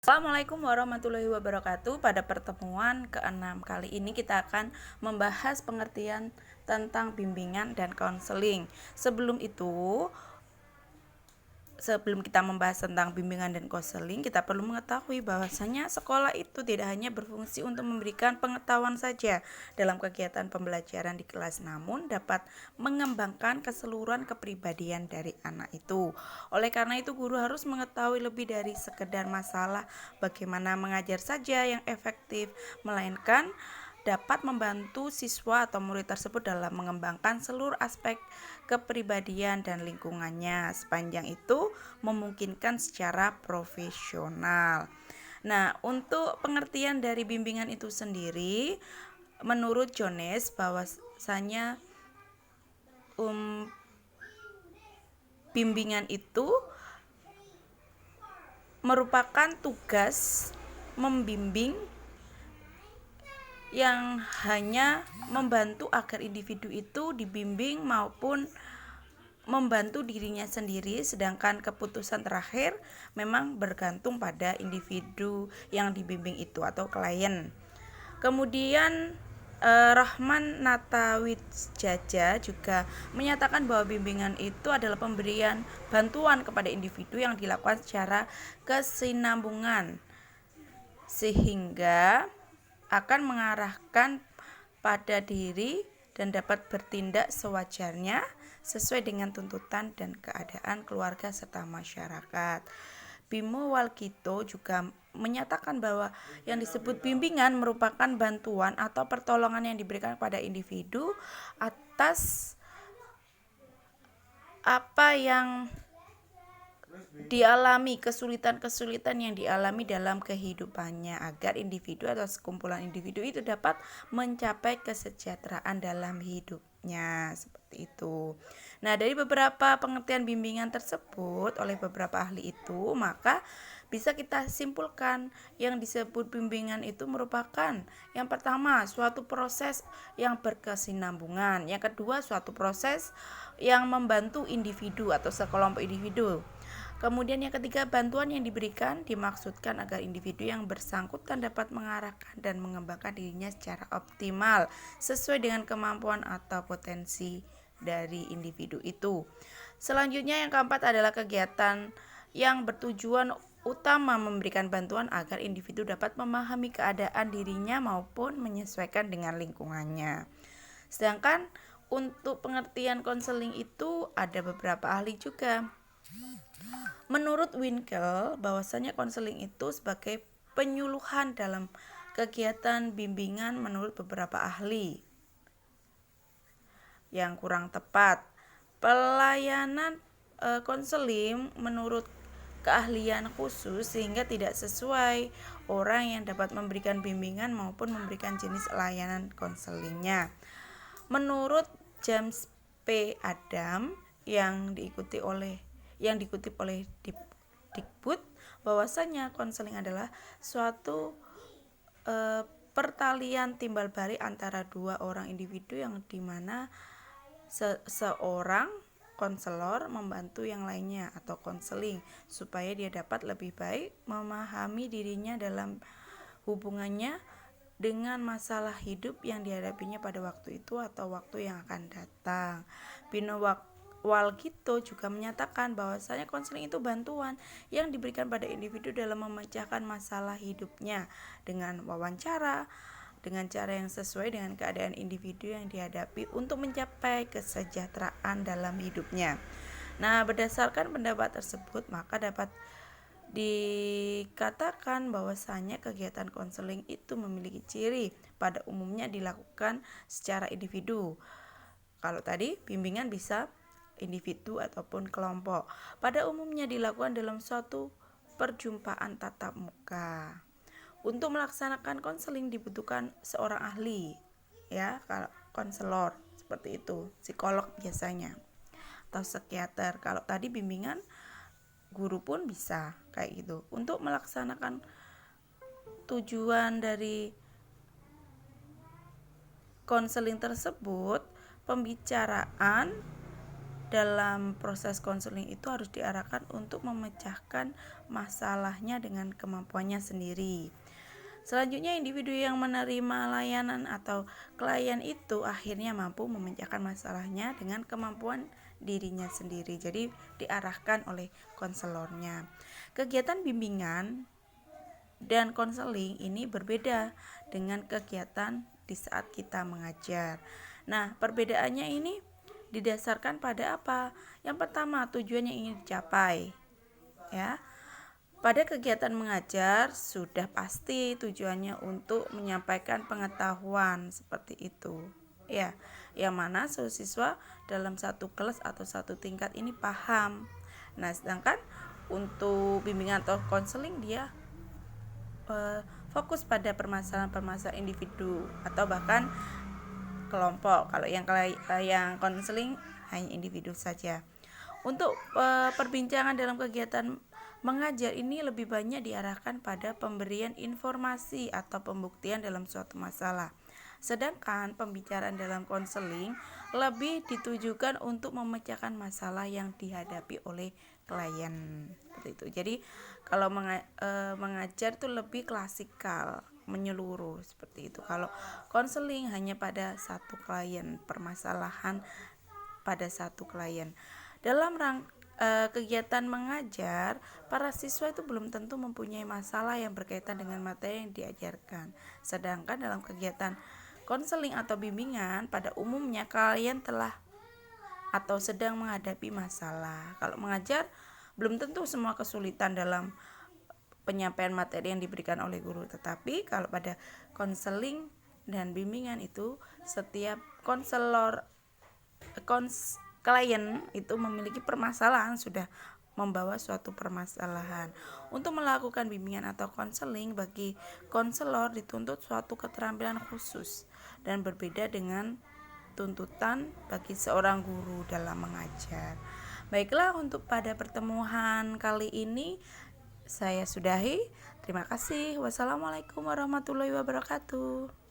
Assalamualaikum warahmatullahi wabarakatuh. Pada pertemuan ke-6 kali ini kita akan membahas pengertian tentang bimbingan dan konseling. Sebelum kita membahas tentang bimbingan dan konseling, kita perlu mengetahui bahwasanya sekolah itu tidak hanya berfungsi untuk memberikan pengetahuan saja dalam kegiatan pembelajaran di kelas, namun dapat mengembangkan keseluruhan kepribadian dari anak itu. Oleh karena itu, guru harus mengetahui lebih dari sekedar masalah bagaimana mengajar saja yang efektif, melainkan dapat membantu siswa atau murid tersebut dalam mengembangkan seluruh aspek kepribadian dan lingkungannya, sepanjang itu memungkinkan secara profesional. Nah, untuk pengertian dari bimbingan itu sendiri, menurut Jones bahwasanya bimbingan itu merupakan tugas membimbing yang hanya membantu agar individu itu dibimbing maupun membantu dirinya sendiri, sedangkan keputusan terakhir memang bergantung pada individu yang dibimbing itu atau klien. Kemudian Rahman Natawijaya juga menyatakan bahwa bimbingan itu adalah pemberian bantuan kepada individu yang dilakukan secara kesinambungan, sehingga akan mengarahkan pada diri dan dapat bertindak sewajarnya sesuai dengan tuntutan dan keadaan keluarga serta masyarakat. Bimo Walkito juga menyatakan bahwa yang disebut bimbingan merupakan bantuan atau pertolongan yang diberikan kepada individu atas apa yang dialami, kesulitan-kesulitan yang dialami dalam kehidupannya, agar individu atau sekumpulan individu itu dapat mencapai kesejahteraan dalam hidupnya, seperti itu. Nah, dari beberapa pengertian bimbingan tersebut oleh beberapa ahli itu, maka bisa kita simpulkan yang disebut bimbingan itu merupakan yang pertama suatu proses yang berkesinambungan, yang kedua suatu proses yang membantu individu atau sekelompok individu. Kemudian yang ketiga, bantuan yang diberikan dimaksudkan agar individu yang bersangkutan dapat mengarahkan dan mengembangkan dirinya secara optimal sesuai dengan kemampuan atau potensi dari individu itu. Selanjutnya yang keempat adalah kegiatan yang bertujuan utama memberikan bantuan agar individu dapat memahami keadaan dirinya maupun menyesuaikan dengan lingkungannya. Sedangkan untuk pengertian konseling itu ada beberapa ahli juga. Menurut Winkel, bahwasanya konseling itu sebagai penyuluhan dalam kegiatan bimbingan menurut beberapa ahli yang kurang tepat. Pelayanan konseling menurut keahlian khusus sehingga tidak sesuai orang yang dapat memberikan bimbingan maupun memberikan jenis layanan konselingnya. Menurut James P. Adam yang dikutip oleh Dikbud, bahwasanya konseling adalah suatu pertalian timbal balik antara dua orang individu yang dimana seorang konselor membantu yang lainnya atau konseling supaya dia dapat lebih baik memahami dirinya dalam hubungannya dengan masalah hidup yang dihadapinya pada waktu itu atau waktu yang akan datang. Bino Walkito juga menyatakan bahwasanya konseling itu bantuan yang diberikan pada individu dalam memecahkan masalah hidupnya dengan wawancara, dengan cara yang sesuai dengan keadaan individu yang dihadapi untuk mencapai kesejahteraan dalam hidupnya. Nah, berdasarkan pendapat tersebut, maka dapat dikatakan bahwasanya kegiatan konseling itu memiliki ciri pada umumnya dilakukan secara individu. Kalau tadi bimbingan bisa individu ataupun kelompok. Pada umumnya dilakukan dalam suatu perjumpaan tatap muka. Untuk melaksanakan konseling dibutuhkan seorang ahli, ya, kalau konselor seperti itu, psikolog biasanya atau psikiater. Kalau tadi bimbingan guru pun bisa kayak gitu. Untuk melaksanakan tujuan dari konseling tersebut, pembicaraan dalam proses konseling itu harus diarahkan untuk memecahkan masalahnya dengan kemampuannya sendiri. Selanjutnya, individu yang menerima layanan atau klien itu akhirnya mampu memecahkan masalahnya dengan kemampuan dirinya sendiri. Jadi diarahkan oleh konselornya. Kegiatan bimbingan dan konseling ini berbeda dengan kegiatan di saat kita mengajar. Nah, perbedaannya ini didasarkan pada apa? Yang pertama, tujuan yang ingin dicapai. Ya. Pada kegiatan mengajar sudah pasti tujuannya untuk menyampaikan pengetahuan seperti itu. Ya, yang mana seluruh siswa dalam satu kelas atau satu tingkat ini paham. Nah, sedangkan untuk bimbingan atau konseling dia fokus pada permasalahan-permasalahan individu atau bahkan kelompok. Kalau yang konseling hanya individu saja. Untuk perbincangan dalam kegiatan mengajar ini lebih banyak diarahkan pada pemberian informasi atau pembuktian dalam suatu masalah. Sedangkan pembicaraan dalam konseling lebih ditujukan untuk memecahkan masalah yang dihadapi oleh klien. Seperti itu. Jadi kalau mengajar itu lebih klasikal, menyeluruh seperti itu. Kalau konseling hanya pada satu klien, permasalahan pada satu klien. Dalam kegiatan mengajar, para siswa itu belum tentu mempunyai masalah yang berkaitan dengan materi yang diajarkan. Sedangkan dalam kegiatan konseling atau bimbingan, pada umumnya klien telah atau sedang menghadapi masalah. Kalau mengajar, belum tentu semua kesulitan dalam penyampaian materi yang diberikan oleh guru. Tetapi kalau pada konseling dan bimbingan itu, setiap klien itu memiliki permasalahan, sudah membawa suatu permasalahan. Untuk melakukan bimbingan atau konseling, bagi konselor dituntut suatu keterampilan khusus dan berbeda dengan tuntutan bagi seorang guru dalam mengajar. Baiklah, untuk pada pertemuan kali ini saya sudahi. Terima kasih. Wassalamualaikum warahmatullahi wabarakatuh.